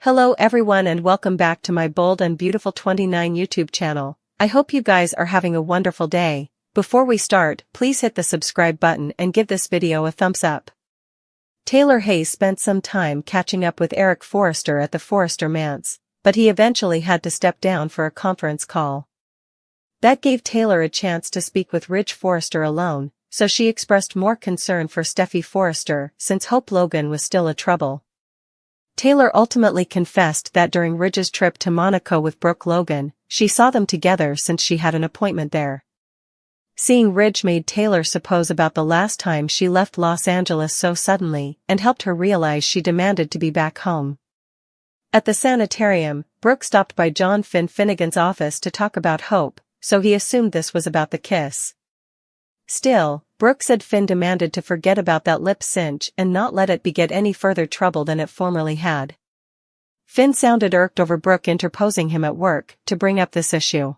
Hello everyone and welcome back to my Bold and Beautiful 29 YouTube channel. I hope you guys are having a wonderful day. Before we start, please hit the subscribe button and give this video a thumbs up. Taylor Hayes spent some time catching up with Eric Forrester at the Forrester manse, but he eventually had to step down for a conference call. That gave Taylor a chance to speak with Ridhge Forrester alone, so she expressed more concern for Steffy Forrester since Hope Logan was still a trouble. Taylor ultimately confessed that during Ridhge's trip to Monaco with Brooke Logan, she saw them together since she had an appointment there. Seeing Ridhge made Taylor suppose about the last time she left Los Angeles so suddenly and helped her realize she demanded to be back home. At the sanitarium, Brooke stopped by John Finnegan's office to talk about Hope, so he assumed this was about the kiss. Still, Brooke said Finn demanded to forget about that lip cinch and not let it beget any further trouble than it formerly had. Finn sounded irked over Brooke interposing him at work to bring up this issue.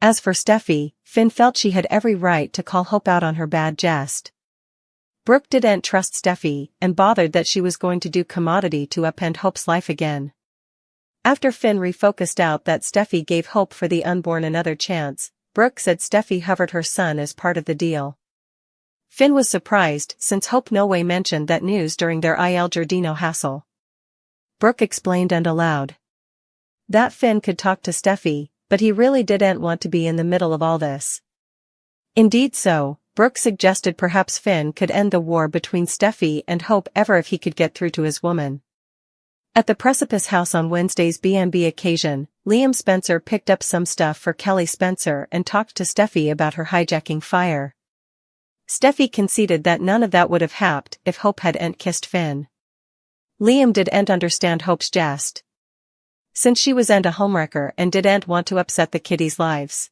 As for Steffy, Finn felt she had every right to call Hope out on her bad jest. Brooke didn't trust Steffy and bothered that she was going to do commodity to upend Hope's life again. After Finn refocused out that Steffy gave Hope for the unborn another chance, Brooke said Steffy hovered her son as part of the deal. Finn was surprised since Hope no way mentioned that news during their Il Giardino hassle. Brooke explained and aloud that Finn could talk to Steffy, but he really didn't want to be in the middle of all this. Indeed so, Brooke suggested perhaps Finn could end the war between Steffy and Hope if he could get through to his woman. At the Precipice House on Wednesday's B&B occasion, Liam Spencer picked up some stuff for Kelly Spencer and talked to Steffy about her hijacking fire. Steffy conceded that none of that would have happened if Hope hadn't kissed Finn. Liam didn't understand Hope's jest, since she was a homewrecker and didn't want to upset the kiddies' lives.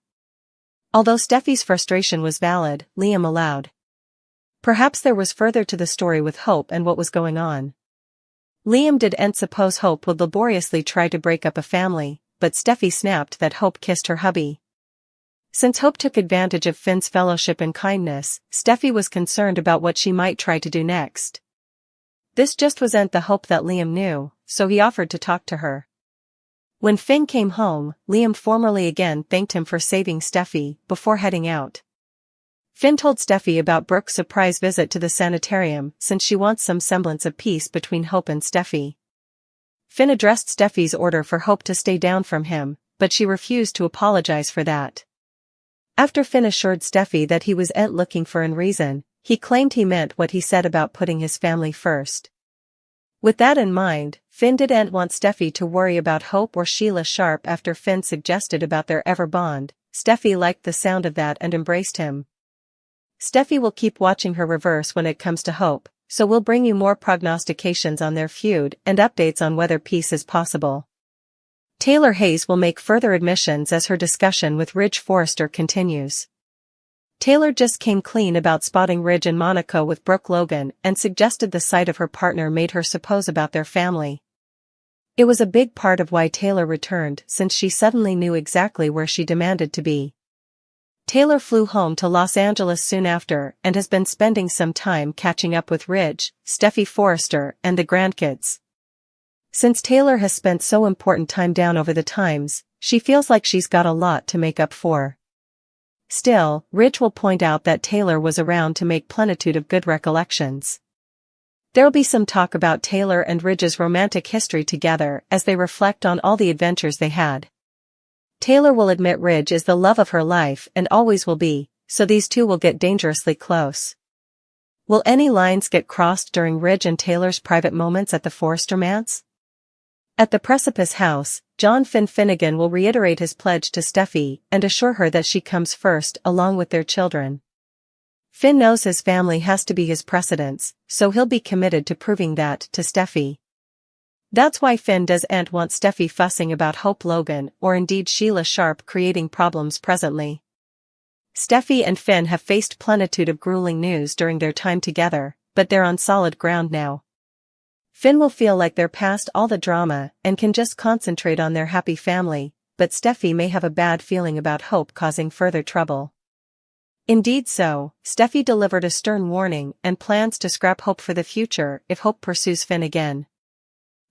Although Steffy's frustration was valid, Liam allowed. Perhaps there was further to the story with Hope and what was going on. Liam didn't suppose Hope would laboriously try to break up a family, but Steffy snapped that Hope kissed her hubby. Since Hope took advantage of Finn's fellowship and kindness, Steffy was concerned about what she might try to do next. This just wasn't the Hope that Liam knew, so he offered to talk to her. When Finn came home, Liam formally again thanked him for saving Steffy before heading out. Finn told Steffy about Brooke's surprise visit to the sanitarium since she wants some semblance of peace between Hope and Steffy. Finn addressed Steffy's order for Hope to stay down from him, but she refused to apologize for that. After Finn assured Steffy that he wasn't looking for a reason, he claimed he meant what he said about putting his family first. With that in mind, Finn didn't want Steffy to worry about Hope or Sheila Sharp after Finn suggested about their ever bond. Steffy liked the sound of that and embraced him. Steffy will keep watching her reverse when it comes to Hope, so we'll bring you more prognostications on their feud and updates on whether peace is possible. Taylor Hayes will make further admissions as her discussion with Ridhge Forrester continues. Taylor just came clean about spotting Ridhge in Monaco with Brooke Logan and suggested the sight of her partner made her suppose about their family. It was a big part of why Taylor returned since she suddenly knew exactly where she demanded to be. Taylor flew home to Los Angeles soon after and has been spending some time catching up with Ridhge, Steffy Forrester, and the grandkids. Since Taylor has spent so important time down over the times, she feels like she's got a lot to make up for. Still, Ridhge will point out that Taylor was around to make plenitude of good recollections. There'll be some talk about Taylor and Ridhge's romantic history together as they reflect on all the adventures they had. Taylor will admit Ridhge is the love of her life and always will be, so these two will get dangerously close. Will any lines get crossed during Ridhge and Taylor's private moments at the Forrester manse? At the Precipice House, John Finnegan will reiterate his pledge to Steffy and assure her that she comes first along with their children. Finn knows his family has to be his precedence, so he'll be committed to proving that to Steffy. That's why Finn doesn't want Steffy fussing about Hope Logan or indeed Sheila Sharp creating problems presently. Steffy and Finn have faced plenitude of grueling news during their time together, but they're on solid ground now. Finn will feel like they're past all the drama and can just concentrate on their happy family, but Steffy may have a bad feeling about Hope causing further trouble. Indeed so, Steffy delivered a stern warning and plans to scrap Hope for the future if Hope pursues Finn again.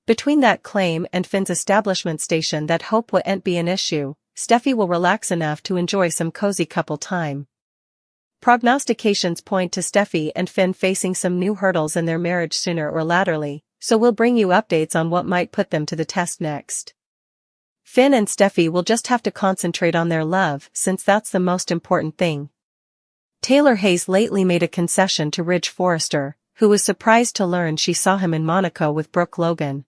Between that claim and Finn's establishment station that hope wouldn't be an issue, Steffy will relax enough to enjoy some cozy couple time. Prognostications point to Steffy and Finn facing some new hurdles in their marriage sooner or laterly, so we'll bring you updates on what might put them to the test next. Finn and Steffy will just have to concentrate on their love since that's the most important thing. Taylor Hayes lately made a concession to Ridhge Forrester, who was surprised to learn she saw him in Monaco with Brooke Logan.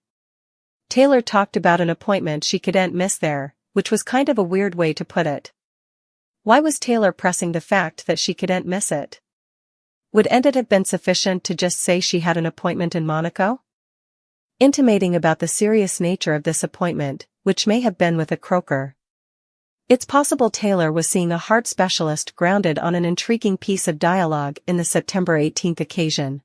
Taylor talked about an appointment she couldn't miss there, which was kind of a weird way to put it. Why was Taylor pressing the fact that she couldn't miss it? Wouldn't it have been sufficient to just say she had an appointment in Monaco? Intimating about the serious nature of this appointment, which may have been with a croaker. It's possible Taylor was seeing a heart specialist grounded on an intriguing piece of dialogue in the September 18th occasion.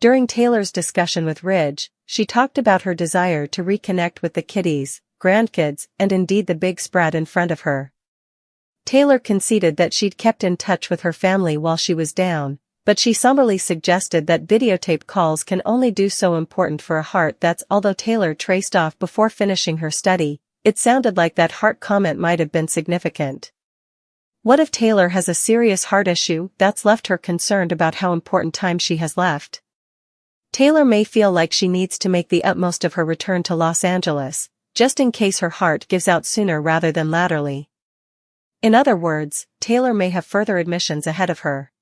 During Taylor's discussion with Ridhge, she talked about her desire to reconnect with the kiddies, grandkids, and indeed the big spread in front of her. Taylor conceded that she'd kept in touch with her family while she was down, but she somberly suggested that videotape calls can only do so important for a heart that's. Although Taylor traced off before finishing her study, it sounded like that heart comment might have been significant. What if Taylor has a serious heart issue that's left her concerned about how important time she has left? Taylor may feel like she needs to make the utmost of her return to Los Angeles, just in case her heart gives out sooner rather than laterally. In other words, Taylor may have further admissions ahead of her.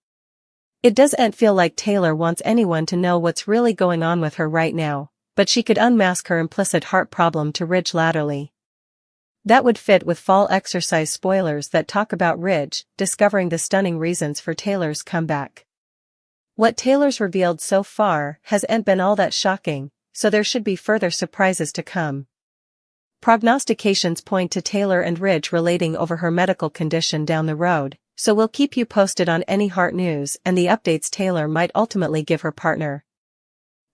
It doesn't feel like Taylor wants anyone to know what's really going on with her right now, but she could unmask her implicit heart problem to Ridhge laterally. That would fit with fall exercise spoilers that talk about Ridhge discovering the stunning reasons for Taylor's comeback. What Taylor's revealed so far hasn't been all that shocking, so there should be further surprises to come. Prognostications point to Taylor and Ridhge relating over her medical condition down the road, so we'll keep you posted on any heart news and the updates Taylor might ultimately give her partner.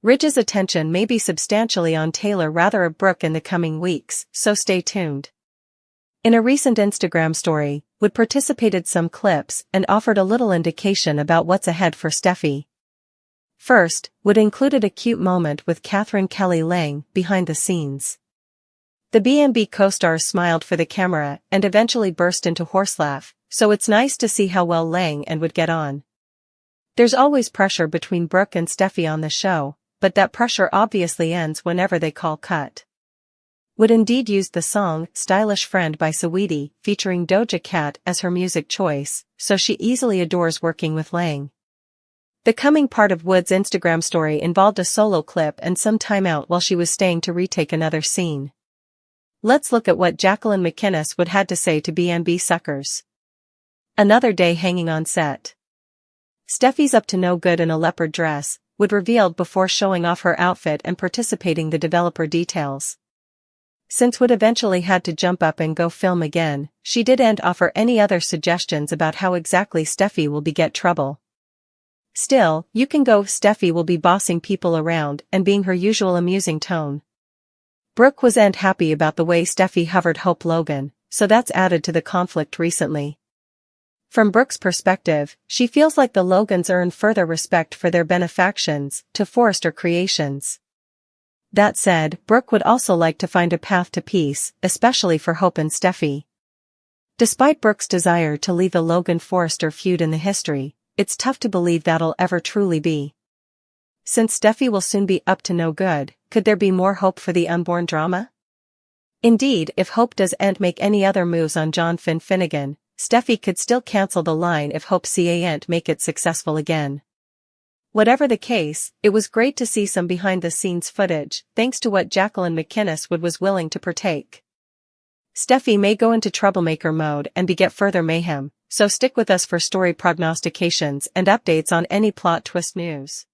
Ridge's attention may be substantially on Taylor rather than Brooke in the coming weeks, so stay tuned. In a recent Instagram story, Wood participated some clips and offered a little indication about what's ahead for Steffy. First, Wood included a cute moment with Catherine Kelly Lang behind the scenes. The B&B co-stars smiled for the camera and eventually burst into horselaugh, so it's nice to see how well Lang and Wood get on. There's always pressure between Brooke and Steffy on the show, but that pressure obviously ends whenever they call cut. Wood indeed used the song Stylish Friend by Saweetie featuring Doja Cat as her music choice, so she easily adores working with Lang. The coming part of Wood's Instagram story involved a solo clip and some time out while she was staying to retake another scene. Let's look at what Jacqueline McInnes Wood had to say to B&B suckers. Another day hanging on set. Steffy's up to no good in a leopard dress, Wood revealed before showing off her outfit and participating the developer details. Since Wood eventually had to jump up and go film again, she didn't offer any other suggestions about how exactly Steffy will be get trouble. Still, you can go. Steffy will be bossing people around and being her usual amusing tone. Brooke wasn't happy about the way Steffy hovered Hope Logan, so that's added to the conflict recently. From Brooke's perspective, she feels like the Logans earn further respect for their benefactions to Forrester Creations. That said, Brooke would also like to find a path to peace, especially for Hope and Steffy. Despite Brooke's desire to leave the Logan-Forrester feud in the history, it's tough to believe that'll ever truly be. Since Steffy will soon be up to no good, could there be more hope for the unborn drama? Indeed, if Hope doesn't make any other moves on John Finnegan, Steffy could still cancel the line if Hope can't make it successful again. Whatever the case, it was great to see some behind-the-scenes footage, thanks to what Jacqueline McInnes Wood was willing to partake. Steffy may go into troublemaker mode and beget further mayhem, so stick with us for story prognostications and updates on any plot twist news.